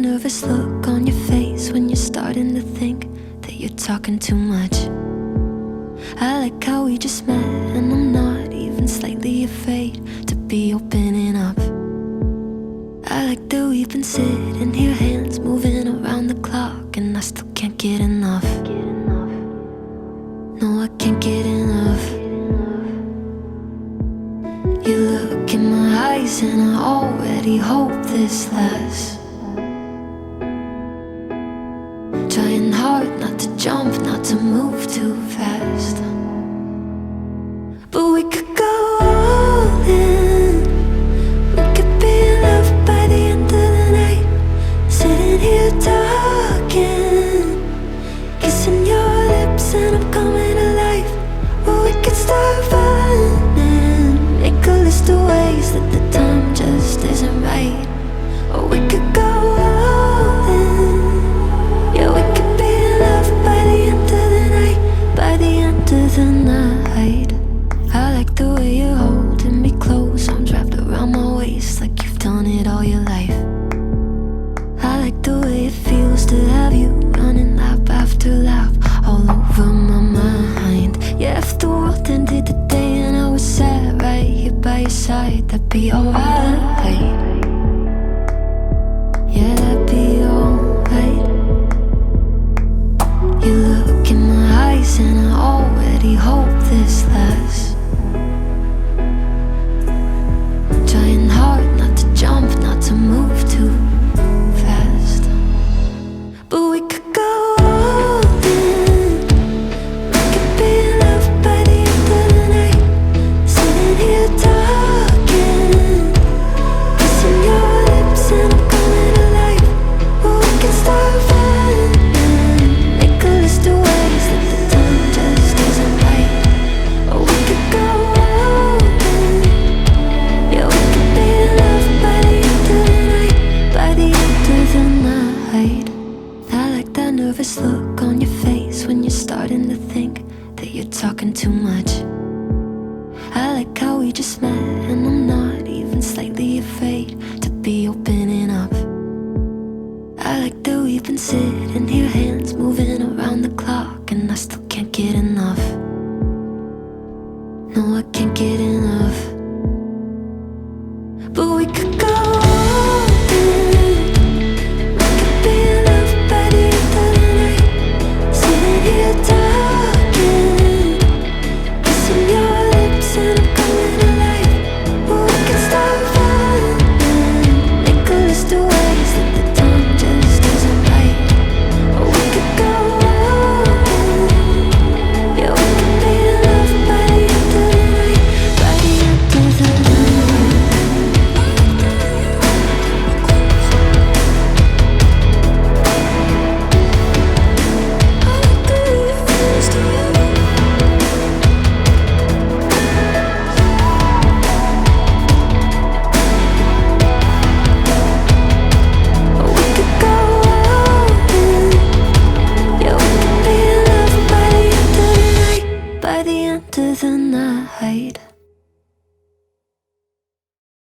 nervous look on your face when you're starting to think that you're talking too much. I like how we just met and I'm not even slightly afraid to be opening up. I like that we've been sitting here, hands moving around the clock, and I still can't get enough. No, I can't get enough. You look in my eyes and I already hope this lasts. Trying hard not to jump, not to move too fast. But we could go all in. We could be in love by the end of the night. Sitting here talking, kissing your lips and I'm coming alive. Or we could start running, make a list of ways that the time just isn't right. Or we could go all in. Yeah, we could be in love by the end of the night. By the end of the night. I like the way you're holding me close, arms wrapped around my waist like you've done it all your life. I like the way it feels to have you running lap after lap all over my mind. Yeah, if the world ended today and I was sat right here by your side, that'd be alright. Yeah, that'd be alright. You look in my eyes and I already hope this lasts. Trying hard not to jump, not to move too fast. But we could go all in. We could be in love by the end of the night. Sitting here talking, kissing your lips and I'm coming alive. Or we could start running, make a list of ways that the time just isn't right. Or we could go all in. Yeah, we could be in love by the end of the night. By the end of the night. I like that nervous look on your face when you're starting to think that you're talking too much. I like how we just met and I'm not even slightly